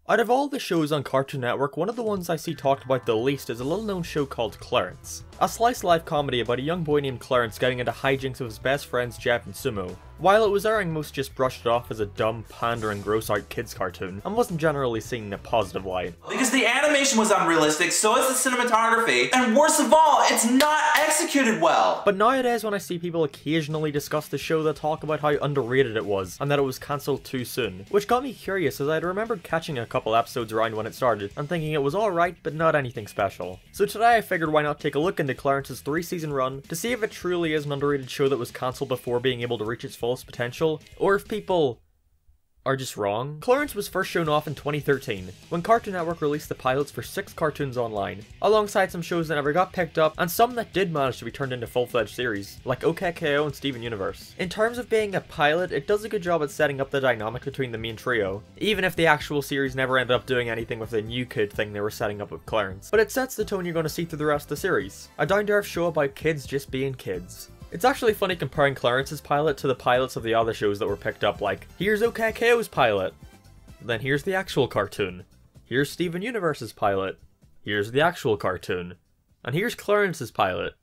Out of all the shows on Cartoon Network, one of the ones I see talked about the least is a little known show called Clarence. A slice-of-life comedy about a young boy named Clarence getting into hijinks with his best friends Jeff and Sumo. While it was airing, most just brushed it off as a dumb, pandering, gross-out kids cartoon, and wasn't generally seen in a positive light. Because the animation was unrealistic, so is the cinematography, and worst of all, it's not executed well! But nowadays when I see people occasionally discuss the show, they talk about how underrated it was, and that it was cancelled too soon. Which got me curious, as I'd remembered catching a couple episodes around when it started, and thinking it was alright, but not anything special. So today I figured why not take a look into Clarence's 3-season run, to see if it truly is an underrated show that was cancelled before being able to reach its fullest potential, or if people are just wrong. Clarence was first shown off in 2013, when Cartoon Network released the pilots for 6 cartoons online, alongside some shows that never got picked up, and some that did manage to be turned into full-fledged series, like OKKO and Steven Universe. In terms of being a pilot, it does a good job at setting up the dynamic between the main trio, even if the actual series never ended up doing anything with the new kid thing they were setting up with Clarence. But it sets the tone you're going to see through the rest of the series, a down-to-earth show about kids just being kids. It's actually funny comparing Clarence's pilot to the pilots of the other shows that were picked up, like, here's OKKO's pilot, then here's the actual cartoon, here's Steven Universe's pilot, here's the actual cartoon, and here's Clarence's pilot,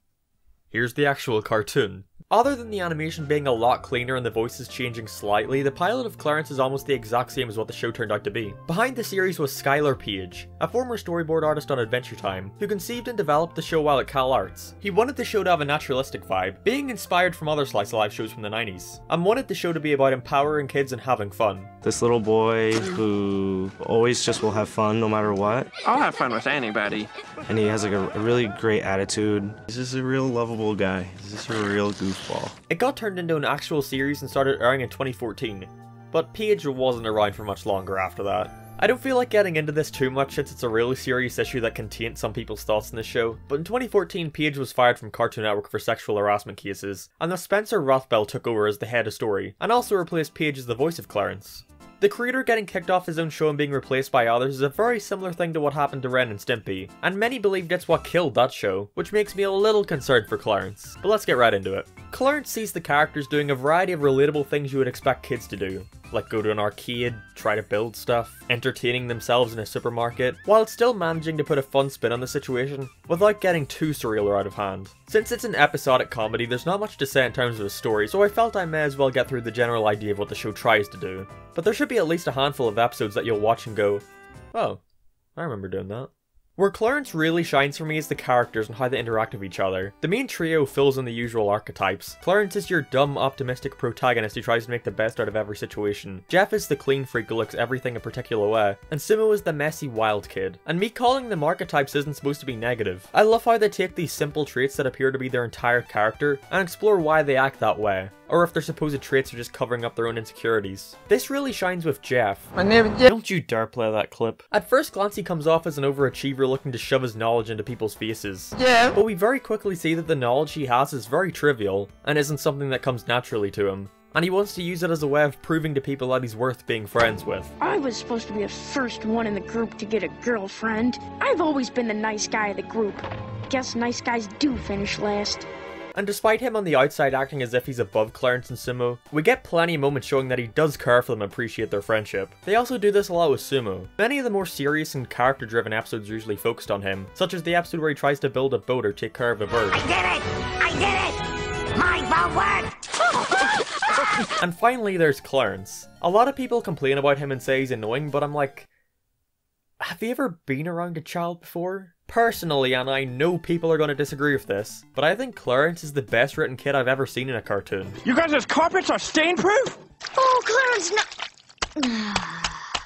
here's the actual cartoon. Other than the animation being a lot cleaner and the voices changing slightly, the pilot of Clarence is almost the exact same as what the show turned out to be. Behind the series was Skylar Page, a former storyboard artist on Adventure Time, who conceived and developed the show while at Cal Arts. He wanted the show to have a naturalistic vibe, being inspired from other slice-of-life shows from the 90s, and wanted the show to be about empowering kids and having fun. This little boy who always just will have fun no matter what. I'll have fun with anybody. And he has like a really great attitude. He's just a real lovable guy. He's just a real goofball. It got turned into an actual series and started airing in 2014, but Page wasn't around for much longer after that. I don't feel like getting into this too much since it's a really serious issue that can taint some people's thoughts in the show, but in 2014 Page was fired from Cartoon Network for sexual harassment cases, and thus Spencer Rothbell took over as the head of story, and also replaced Page as the voice of Clarence. The creator getting kicked off his own show and being replaced by others is a very similar thing to what happened to Ren and Stimpy, and many believe that's what killed that show, which makes me a little concerned for Clarence. But let's get right into it. Clarence sees the characters doing a variety of relatable things you would expect kids to do, like go to an arcade, try to build stuff, entertaining themselves in a supermarket, while still managing to put a fun spin on the situation, without getting too surreal or out of hand. Since it's an episodic comedy, there's not much to say in terms of a story, so I felt I may as well get through the general idea of what the show tries to do. But there should be at least a handful of episodes that you'll watch and go, oh, I remember doing that. Where Clarence really shines for me is the characters and how they interact with each other. The main trio fills in the usual archetypes. Clarence is your dumb, optimistic protagonist who tries to make the best out of every situation. Jeff is the clean freak who looks everything a particular way. And Sumo is the messy, wild kid. And me calling them archetypes isn't supposed to be negative. I love how they take these simple traits that appear to be their entire character and explore why they act that way, or if their supposed traits are just covering up their own insecurities. This really shines with Jeff. My name is Jeff. Don't you dare play that clip. At first glance he comes off as an overachiever looking to shove his knowledge into people's faces. Yeah. But we very quickly see that the knowledge he has is very trivial, and isn't something that comes naturally to him. And he wants to use it as a way of proving to people that he's worth being friends with. I was supposed to be the first one in the group to get a girlfriend. I've always been the nice guy of the group. Guess nice guys do finish last. And despite him on the outside acting as if he's above Clarence and Sumo, we get plenty of moments showing that he does care for them and appreciate their friendship. They also do this a lot with Sumo. Many of the more serious and character-driven episodes are usually focused on him, such as the episode where he tries to build a boat or take care of a bird. I did it! I did it! My boat worked! And finally there's Clarence. A lot of people complain about him and say he's annoying, but I'm like, have you ever been around a child before? Personally, and I know people are going to disagree with this, but I think Clarence is the best written kid I've ever seen in a cartoon. You guys' carpets are stain-proof? Oh, Clarence, no.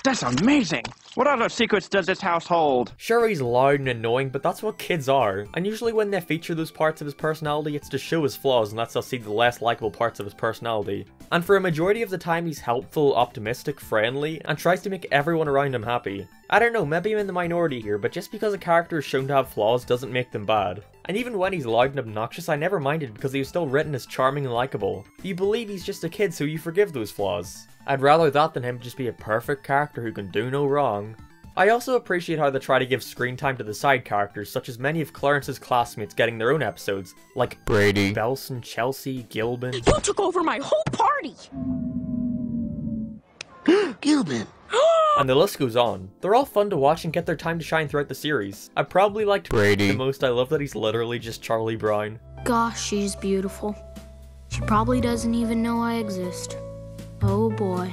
That's amazing. What other secrets does this house hold? Sure, he's loud and annoying, but that's what kids are. And usually when they feature those parts of his personality, it's to show his flaws and lets us see the less likable parts of his personality. And for a majority of the time, he's helpful, optimistic, friendly, and tries to make everyone around him happy. I don't know, maybe I'm in the minority here, but just because a character is shown to have flaws doesn't make them bad. And even when he's loud and obnoxious, I never minded because he was still written as charming and likable. You believe he's just a kid, so you forgive those flaws. I'd rather that than him just be a perfect character who can do no wrong. I also appreciate how they try to give screen time to the side characters, such as many of Clarence's classmates getting their own episodes, like Brady, Belson, Chelsea, Gilbin. You took over my whole party! Gilbin, And the list goes on. They're all fun to watch and get their time to shine throughout the series. I probably liked Brady the most. I love that he's literally just Charlie Brown. Gosh, she's beautiful. She probably doesn't even know I exist. Oh boy.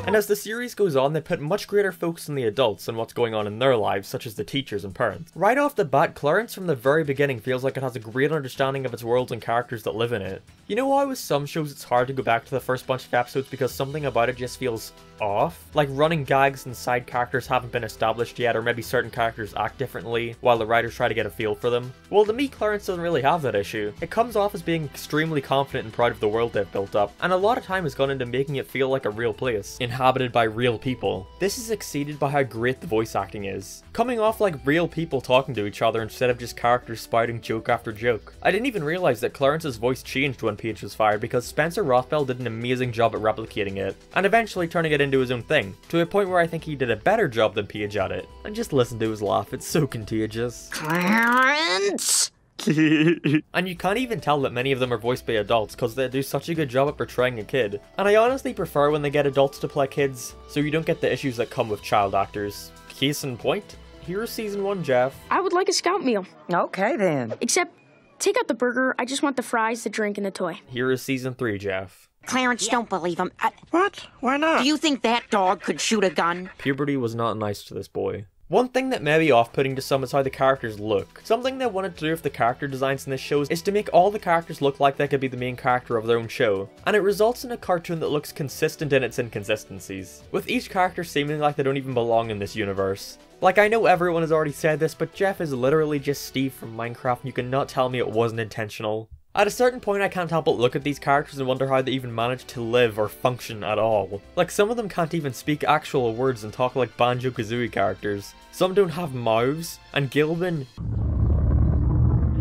And as the series goes on, they put much greater focus on the adults and what's going on in their lives, such as the teachers and parents. Right off the bat, Clarence from the very beginning feels like it has a great understanding of its worlds and characters that live in it. You know how with some shows it's hard to go back to the first bunch of episodes because something about it just feels off? Like running gags and side characters haven't been established yet, or maybe certain characters act differently while the writers try to get a feel for them. Well, to me, Clarence doesn't really have that issue. It comes off as being extremely confident and proud of the world they've built up, and a lot of time has gone into making it feel like a real place, inhabited by real people. This is exceeded by how great the voice acting is, coming off like real people talking to each other instead of just characters spouting joke after joke. I didn't even realize that Clarence's voice changed when Paige was fired because Spencer Rothwell did an amazing job at replicating it, and eventually turning it into his own thing, to a point where I think he did a better job than Paige at it. And just listen to his laugh, it's so contagious. Clarence! And you can't even tell that many of them are voiced by adults because they do such a good job at portraying a kid. And I honestly prefer when they get adults to play kids, so you don't get the issues that come with child actors. Case in point, here's season 1, Jeff. I would like a scout meal. Okay then. Except, take out the burger, I just want the fries, the drink, and the toy. Here is season 3, Jeff. Clarence, don't believe him. What? Why not? Do you think that dog could shoot a gun? Puberty was not nice to this boy. One thing that may be off-putting to some is how the characters look. Something they wanted to do with the character designs in this show is to make all the characters look like they could be the main character of their own show, and it results in a cartoon that looks consistent in its inconsistencies, with each character seeming like they don't even belong in this universe. Like, I know everyone has already said this, but Jeff is literally just Steve from Minecraft, and you cannot tell me it wasn't intentional. At a certain point, I can't help but look at these characters and wonder how they even manage to live or function at all. Like, some of them can't even speak actual words and talk like Banjo-Kazooie characters. Some don't have mouths, and Gilbin...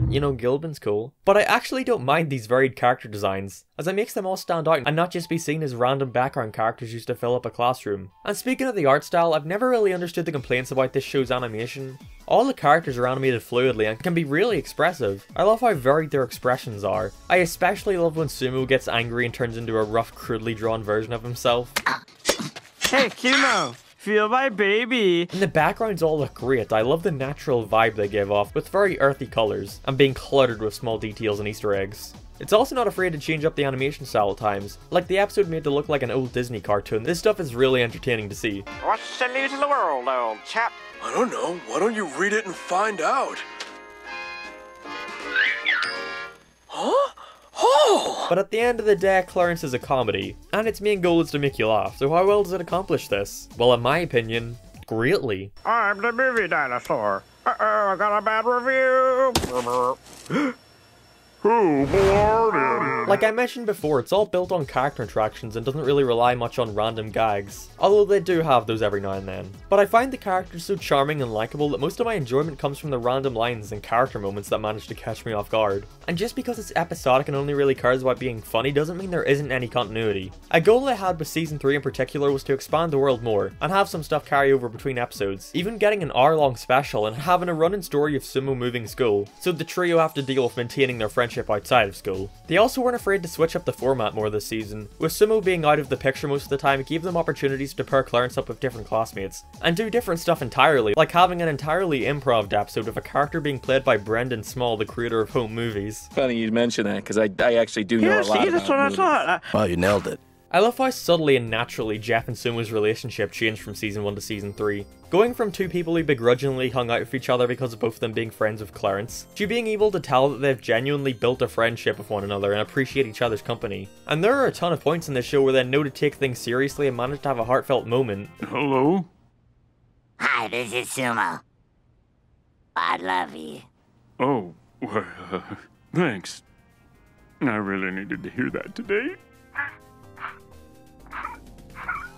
You know, Gilbin's cool. But I actually don't mind these varied character designs, as it makes them all stand out and not just be seen as random background characters used to fill up a classroom. And speaking of the art style, I've never really understood the complaints about this show's animation. All the characters are animated fluidly and can be really expressive. I love how varied their expressions are. I especially love when Sumo gets angry and turns into a rough, crudely drawn version of himself. Hey, Kimo! Feel my baby! And the backgrounds all look great. I love the natural vibe they give off, with very earthy colours, and being cluttered with small details and Easter eggs. It's also not afraid to change up the animation style at times, like the episode made to look like an old Disney cartoon. This stuff is really entertaining to see. What's the news in the world, old chap? I don't know. Why don't you read it and find out? Huh? Oh! But at the end of the day, Clarence is a comedy, and its main goal is to make you laugh, so how well does it accomplish this? Well, in my opinion, greatly. I'm the movie dinosaur. Uh-oh, I got a bad review. Who boarded? Like I mentioned before, it's all built on character interactions and doesn't really rely much on random gags, although they do have those every now and then. But I find the characters so charming and likable that most of my enjoyment comes from the random lines and character moments that manage to catch me off guard. And just because it's episodic and only really cares about being funny doesn't mean there isn't any continuity. A goal I had with season 3 in particular was to expand the world more, and have some stuff carry over between episodes, even getting an hour-long special and having a running story of Sumo moving school, so the trio have to deal with maintaining their friendship outside of school. They also weren't afraid to switch up the format more this season. With Sumo being out of the picture most of the time, it gave them opportunities to pair Clarence up with different classmates, and do different stuff entirely, like having an entirely improv episode of a character being played by Brendan Small, the creator of Home Movies. Funny you mention that, because I actually do know a lot See, that's what I thought. Wow, you nailed it. I love how subtly and naturally Jeff and Sumo's relationship changed from season 1 to season 3. Going from two people who begrudgingly hung out with each other because of both of them being friends with Clarence, to being able to tell that they've genuinely built a friendship with one another and appreciate each other's company. And there are a ton of points in this show where they know to take things seriously and manage to have a heartfelt moment. Hello? Hi, this is Sumo. I love you. Oh, well, thanks. I really needed to hear that today.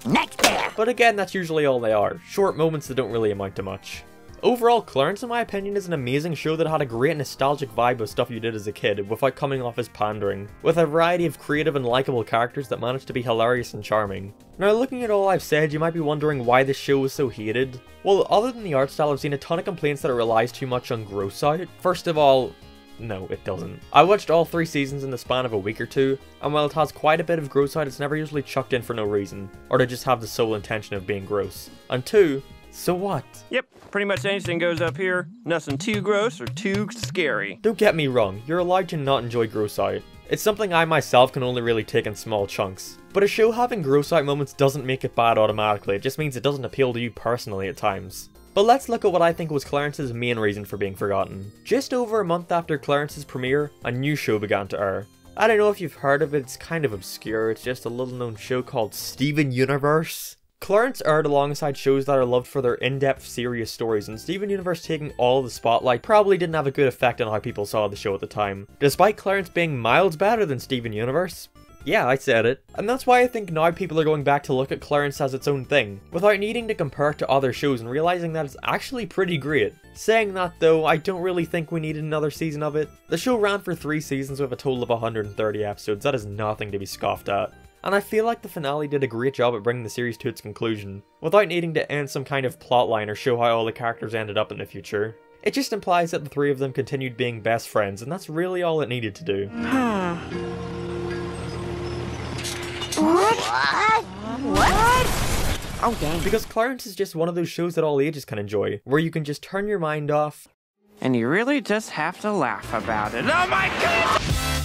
Next there! But again, that's usually all they are. Short moments that don't really amount to much. Overall, Clarence, in my opinion, is an amazing show that had a great nostalgic vibe of stuff you did as a kid, without coming off as pandering, with a variety of creative and likable characters that managed to be hilarious and charming. Now, looking at all I've said, you might be wondering why this show was so hated. Well, other than the art style, I've seen a ton of complaints that it relies too much on gross out. First of all, No, it doesn't. I watched all 3 seasons in the span of a week or two, and while it has quite a bit of gross out, it's never usually chucked in for no reason, or to just have the sole intention of being gross. And 2, so what? Yep, pretty much anything goes up here. Nothing too gross or too scary. Don't get me wrong, you're allowed to not enjoy gross out. It's something I myself can only really take in small chunks. But a show having gross out moments doesn't make it bad automatically, it just means it doesn't appeal to you personally at times. But let's look at what I think was Clarence's main reason for being forgotten. Just over a month after Clarence's premiere, a new show began to air. I don't know if you've heard of it, it's kind of obscure, it's just a little known show called Steven Universe. Clarence aired alongside shows that are loved for their in-depth, serious stories, and Steven Universe taking all of the spotlight probably didn't have a good effect on how people saw the show at the time, despite Clarence being miles better than Steven Universe. Yeah, I said it. And that's why I think now people are going back to look at Clarence as its own thing, without needing to compare it to other shows and realizing that it's actually pretty great. Saying that though, I don't really think we needed another season of it. The show ran for 3 seasons with a total of 130 episodes, that is nothing to be scoffed at. And I feel like the finale did a great job at bringing the series to its conclusion, without needing to end some kind of plotline or show how all the characters ended up in the future. It just implies that the 3 of them continued being best friends, and that's really all it needed to do. What? Oh, dang. Because Clarence is just one of those shows that all ages can enjoy, where you can just turn your mind off. And you really just have to laugh about it. Oh my god!